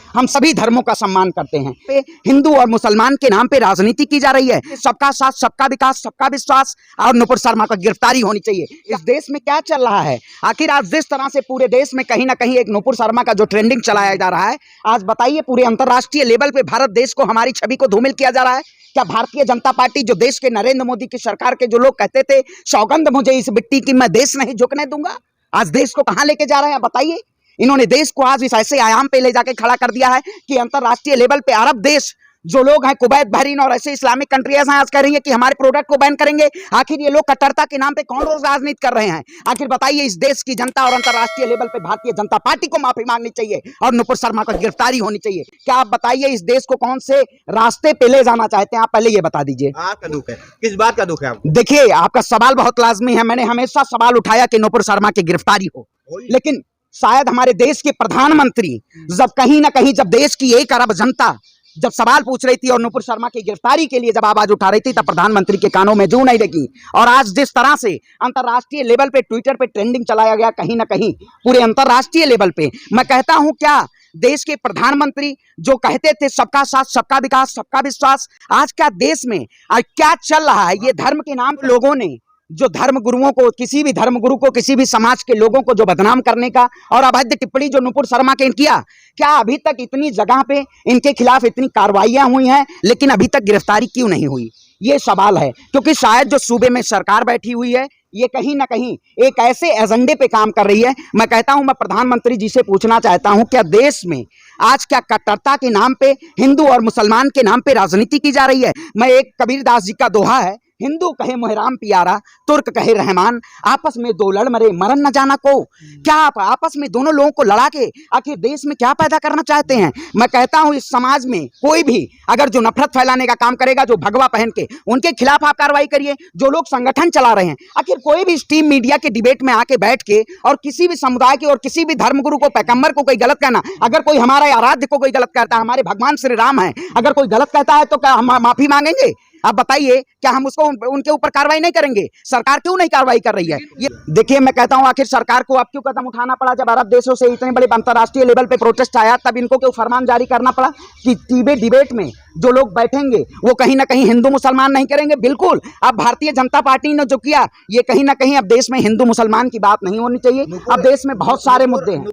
हम सभी धर्मों का सम्मान करते हैं। हिंदू और मुसलमान के नाम पे राजनीति की जा रही है। सबका साथ, सबका विकास, सबका विश्वास और नुपुर शर्मा का गिरफ्तारी होनी चाहिए। इस देश में क्या चल रहा है आखिर? आज जिस तरह से पूरे देश में कहीं ना कहीं एक नुपुर शर्मा का जो ट्रेंडिंग चलाया जा रहा है, आज बताइए पूरे अंतर्राष्ट्रीय लेवल पे भारत देश को, हमारी छवि को धूमिल किया जा रहा है। क्या भारतीय जनता पार्टी, जो देश के नरेंद्र मोदी की सरकार के जो लोग कहते थे सौगंध मुझे इस मिट्टी की, मैं देश नहीं झुकने दूंगा, आज देश को कहां लेके जा रहे हैं बताइए? इन्होंने देश को आज इस ऐसे आयाम पे ले जाके खड़ा कर दिया है कि अंतरराष्ट्रीय लेवल पे अरब देश जो लोग हैं, कुवैत, बहरीन और ऐसे इस्लामिक कंट्रीज हैं, आज कह रही है कि हमारे प्रोडक्ट को बैन करेंगे। आखिर ये लोग कट्टरता के नाम पे कौन रोज राजनीति कर रहे हैं? आखिर बताइए, इस देश की जनता और अंतरराष्ट्रीय लेवल पे भारतीय जनता पार्टी को माफी मांगनी चाहिए और नुपुर शर्मा को गिरफ्तारी होनी चाहिए। क्या आप बताइए, इस देश को कौन से रास्ते पे ले जाना चाहते हैं? आप पहले ये बता दीजिए। आपका दुख है, किस बात का दुख है आपको? देखिए, आपका सवाल बहुत लाजमी है। मैंने हमेशा सवाल उठाया कि नुपुर शर्मा की गिरफ्तारी हो, लेकिन शायद हमारे देश के प्रधानमंत्री जब कहीं ना कहीं, जब देश की 1 अरब जनता जब सवाल पूछ रही थी और नुपुर शर्मा की गिरफ्तारी के लिए जब आवाज उठा रही थी, तब प्रधानमंत्री के कानों में जू नहीं लगी। और आज जिस तरह से अंतरराष्ट्रीय लेवल पे ट्विटर पे ट्रेंडिंग चलाया गया, कहीं ना कहीं पूरे अंतरराष्ट्रीय लेवल पे, मैं कहता हूं, क्या देश के प्रधानमंत्री जो कहते थे सबका साथ, सबका विकास, सबका विश्वास, आज क्या देश में आज क्या चल रहा है? ये धर्म के नाम पे लोगों ने जो धर्म गुरुओं को, किसी भी धर्म गुरु को, किसी भी समाज के लोगों को जो बदनाम करने का और अभद्र टिप्पणी जो नुपुर शर्मा के किया, क्या अभी तक इतनी जगह पे इनके खिलाफ इतनी कार्रवाइयां हुई हैं, लेकिन अभी तक गिरफ्तारी क्यों नहीं हुई? ये सवाल है। क्योंकि शायद जो सूबे में सरकार बैठी हुई है, ये कहीं ना कहीं एक ऐसे एजेंडे पे काम कर रही है। मैं कहता हूं, मैं प्रधानमंत्री जी से पूछना चाहता हूं, क्या देश में आज क्या कट्टरता के नाम पे, हिंदू और मुसलमान के नाम पे राजनीति की जा रही है? मैं एक कबीरदास जी का दोहा है, हिंदू कहे मोहराम प्यारा, तुर्क कहे रहमान, आपस में दो लड़ मरे मरन न जाना को। क्या आप आपस में दोनों लोगों को लड़ा के आखिर देश में क्या पैदा करना चाहते हैं? मैं कहता हूं, इस समाज में कोई भी अगर जो नफरत फैलाने का काम करेगा, जो भगवा पहन के, उनके खिलाफ आप कार्रवाई करिए। जो लोग संगठन चला रहे हैं, आखिर कोई भी स्ट्रीम मीडिया के डिबेट में आके बैठ के और किसी भी समुदाय के और किसी भी धर्मगुरु को, पैगंबर को कोई गलत कहना, अगर कोई हमारे आराध्य को कोई गलत कहता है, हमारे भगवान श्री राम है, अगर कोई गलत कहता है तो क्या हम माफी मांगेंगे? आप बताइए, क्या हम उसको, उनके ऊपर कार्रवाई नहीं करेंगे? सरकार क्यों नहीं कार्रवाई कर रही है? ये देखिए, मैं कहता हूं, आखिर सरकार को अब क्यों कदम उठाना पड़ा? जब अरब देशों से इतने बड़े अंतर्राष्ट्रीय लेवल पे प्रोटेस्ट आया, तब इनको क्यों फरमान जारी करना पड़ा कि डिबेट में जो लोग बैठेंगे वो कहीं ना कहीं हिंदू मुसलमान नहीं करेंगे? बिल्कुल, अब भारतीय जनता पार्टी ने जो किया, ये कहीं ना कहीं अब देश में हिंदू मुसलमान की बात नहीं होनी चाहिए। अब देश में बहुत सारे मुद्दे हैं,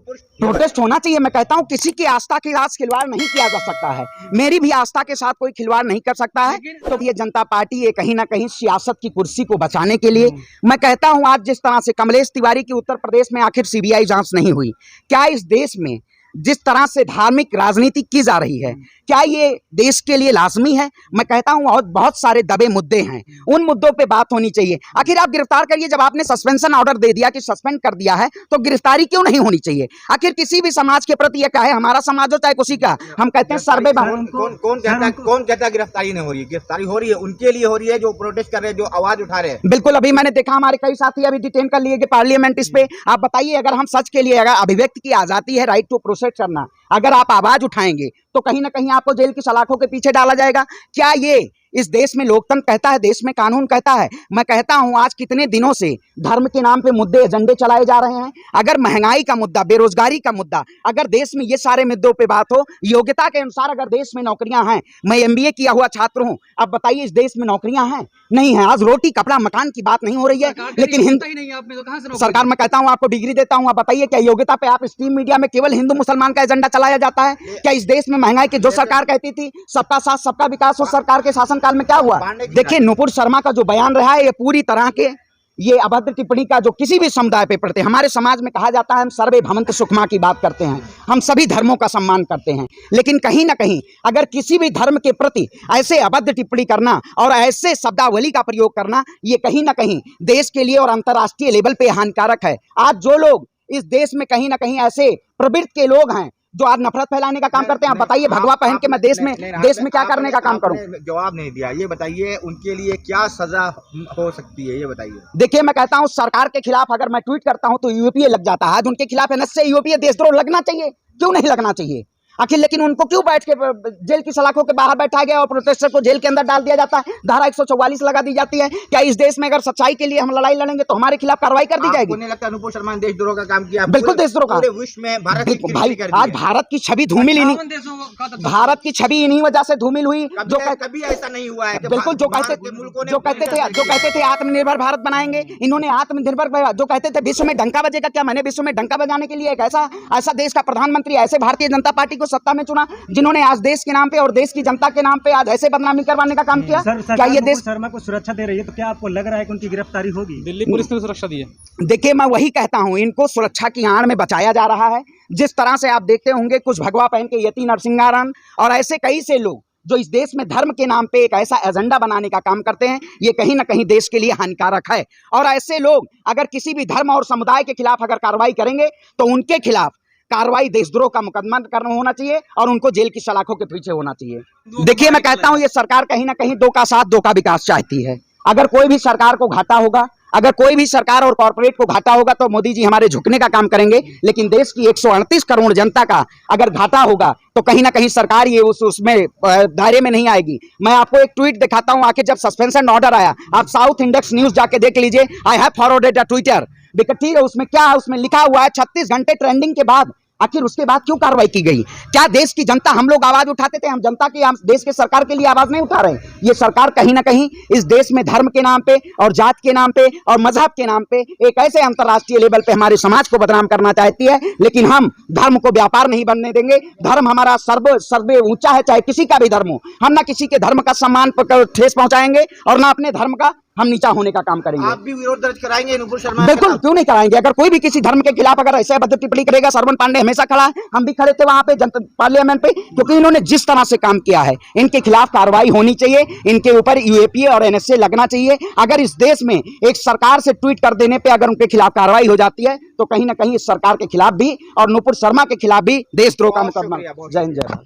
प्रोटेस्ट होना चाहिए। मैं कहता हूं, किसी की आस्था के साथ खिलवाड़ नहीं किया जा सकता है। मेरी भी आस्था के साथ कोई खिलवाड़ नहीं कर सकता है। तो ये जनता पार्टी ये कहीं ना कहीं सियासत की कुर्सी को बचाने के लिए, मैं कहता हूं, आज जिस तरह से कमलेश तिवारी की उत्तर प्रदेश में आखिर सीबीआई जांच नहीं हुई, क्या इस देश में जिस तरह से धार्मिक राजनीति की जा रही है, क्या ये देश के लिए लाजमी है? मैं कहता हूं, और बहुत सारे दबे मुद्दे हैं, उन मुद्दों पे बात होनी चाहिए। आखिर आप गिरफ्तार करिए, जब आपने सस्पेंशन ऑर्डर दे दिया कि सस्पेंड कर दिया है, तो गिरफ्तारी क्यों नहीं होनी चाहिए? आखिर किसी भी समाज के प्रति, यह क्या है, हमारा समाज हो चाहे किसी का, हम कहते हैं सर्वे कौन कहता गिरफ्तारी नहीं हो रही है? गिरफ्तारी हो रही है, उनके लिए हो रही है जो प्रोटेस्ट कर रहे हैं, जो आवाज उठा रहे हैं। बिल्कुल, अभी मैंने देखा हमारे कई साथी अभी डिटेन कर लिए गए पार्लियामेंट इस पे। आप बताइए, अगर हम सच के लिए, अगर अभिव्यक्ति की आजादी है, राइट टू प्रोटेस्ट करना, अगर आप आवाज उठाएंगे तो कहीं ना कहीं आपको जेल की सलाखों के पीछे डाला जाएगा। क्या ये इस देश में लोकतंत्र कहता है, देश में कानून कहता है? मैं कहता हूं, आज कितने दिनों से धर्म के नाम पे मुद्दे, एजेंडे चलाए जा रहे हैं। अगर महंगाई का मुद्दा, बेरोजगारी का मुद्दा, अगर देश में ये सारे मुद्दों पे बात हो, योग्यता के अनुसार अगर देश में नौकरियां हैं, मैं एमबीए किया हुआ छात्र हूं, अब बताइए इस देश में नौकरियां हैं? नहीं है। आज रोटी कपड़ा मकान की बात नहीं हो रही है, लेकिन सरकार, मैं कहता हूं, आपको डिग्री देता हूं, आप बताइए, क्या योग्यता पे आप स्ट्रीम मीडिया में केवल हिंदू मुसलमान का एजेंडा चलाया जाता है? क्या इस देश में महंगाई की जो सरकार कहती थी सबका साथ, सबका विकास, उस सरकार के शासन काल में क्या हुआ? देखिए, नुपुर शर्मा का जो बयान रहा है, ये पूरी तरह के, ये अभद्र टिप्पणी का जो किसी भी समुदाय पे पड़ते, हमारे समाज में कहा जाता है हम सर्वे भवन्तु सुखमा की बात करते हैं, हम सभी धर्मों का सम्मान करते हैं, लेकिन कहीं ना कहीं अगर किसी भी धर्म के प्रति ऐसे अभद्र टिप्पणी करना और ऐसे शब्दावली का प्रयोग करना, ये कहीं ना कहीं देश के लिए और अंतर्राष्ट्रीय लेवल पे हानिकारक है। आज जो लोग इस देश में कहीं ना कहीं ऐसे प्रवृत्ति के लोग हैं जो आज नफरत फैलाने का काम करते हैं, आप बताइए, भगवा पहन के मैं देश में क्या करने का काम करूं? जवाब नहीं दिया। ये बताइए, उनके लिए क्या सजा हो सकती है, ये बताइए। देखिए, मैं कहता हूं, सरकार के खिलाफ अगर मैं ट्वीट करता हूं तो यूपीए लग जाता है। आज उनके खिलाफ एनएसए, यूपीए, देशद्रोह लगना चाहिए, क्यों नहीं लगना चाहिए? आखिर लेकिन उनको क्यों बैठ के जेल की सलाखों के बाहर बैठा गया और प्रोटेस्टर को जेल के अंदर डाल दिया जाता है, धारा 144 लगा दी जाती है? क्या इस देश में अगर सच्चाई के लिए हम लड़ाई लड़ेंगे तो हमारे खिलाफ कार्रवाई कर दी जाएगी? आपको नहीं लगता अनुपुर शर्मा ने देशद्रोह का काम किया? बिल्कुल देशद्रोह का। पूरे विश्व में भारत की भाई कर दी आज है। भारत की छवि धूमिल इन्हीं भारत की छवि इन्हीं वजह से धूमिल हुई जो कभी ऐसा नहीं हुआ है कि बिल्कुल जो बाहर कहते के मुल्कों ने जो कहते थे आत्मनिर्भर भारत बनाएंगे, इन्होंने आत्मनिर्भर जो कहते थे विश्व में डंका बजेगा, क्या मैंने विश्व में डंका बजाने के लिए एक ऐसा देश का प्रधानमंत्री, ऐसे भारतीय जनता पार्टी को सत्ता में चुना जिन्होंने आज देश के नाम पे और देश की जनता के नाम पे आज ऐसे बदनामी करवाने का काम किया? क्या ये देश शर्मा को सुरक्षा दे रही है, तो क्या आपको लग रहा है कि उनकी गिरफ्तारी होगी? दिल्ली पुलिस ने सुरक्षा दी है। देखिए मैं वही कहता हूं, इनको सुरक्षा की आड़ में बचाया जा रहा है। जिस तरह से आप देखते होंगे कुछ भगवा पहन के यति नरसिंहारन और ऐसे कई से लोग जो इस देश में धर्म के नाम पे एक ऐसा एजेंडा बनाने का काम करते हैं, ये कहीं ना कहीं देश के लिए हानिकारक है। और ऐसे लोग अगर किसी भी धर्म और समुदाय के खिलाफ अगर कार्रवाई करेंगे तो उनके खिलाफ कार्रवाई देशद्रोह का मुकदमा करना होना चाहिए और उनको जेल की सलाखों के पीछे होना चाहिए। देखिए मैं कहता हूं ये सरकार कहीं ना कहीं दो का साथ दो का विकास चाहती है। अगर कोई भी सरकार को घाटा होगा, अगर कोई भी सरकार और कॉर्पोरेट को घाटा होगा तो मोदी जी हमारे झुकने का काम करेंगे, लेकिन देश की 138 करोड़ जनता का अगर घाटा होगा तो कहीं ना कहीं सरकार ये उसमें दायरे में नहीं आएगी। मैं आपको एक ट्वीट दिखाता हूं, आखिर जब सस्पेंशन ऑर्डर आया, आप साउथ इंडेक्स न्यूज जाके देख लीजिए, I have forwarded a Twitter, ठीक है उसमें क्या उसमें लिखा हुआ है 36 घंटे ट्रेंडिंग के बाद आखिर उसके बाद क्यों कार्रवाई की गई? क्या देश की जनता, हम लोग आवाज उठाते थे, हम जनता की, हम देश के सरकार के लिए आवाज नहीं उठा रहे? ये सरकार कहीं ना कहीं इस देश में धर्म के नाम पे और जात के नाम पे और मजहब के नाम पे एक ऐसे अंतर्राष्ट्रीय लेवल पे हमारे समाज को बदनाम करना चाहती है, लेकिन हम धर्म को व्यापार नहीं बनने देंगे। धर्म हमारा सर्वे ऊंचा है, चाहे किसी का भी धर्म हो। हम ना किसी के धर्म का सम्मान ठेस पहुंचाएंगे और ना अपने धर्म का हम नीचा होने का काम करेंगे। आप भी विरोध दर्ज कराएंगे अनुपुर शर्मा? बिल्कुल, क्यों नहीं कराएंगे। अगर कोई भी किसी धर्म के खिलाफ अगर ऐसे अभद्र टिप्पणी करेगा, श्रवण पांडे हमेशा खड़ा है, हम भी खड़े थे वहां पे जनता पार्लियामेंट पे, क्योंकि इन्होंने जिस तरह से काम किया है इनके खिलाफ कार्रवाई होनी चाहिए, इनके ऊपर यूएपीए और एनएसए लगना चाहिए। अगर इस देश में एक सरकार से ट्वीट कर देने पे अगर उनके खिलाफ कार्रवाई हो जाती है तो कहीं ना कहीं इस सरकार के खिलाफ भी और नुपुर शर्मा के खिलाफ भी देशद्रोह का मुकदमा। जय हिंद, जय भारत।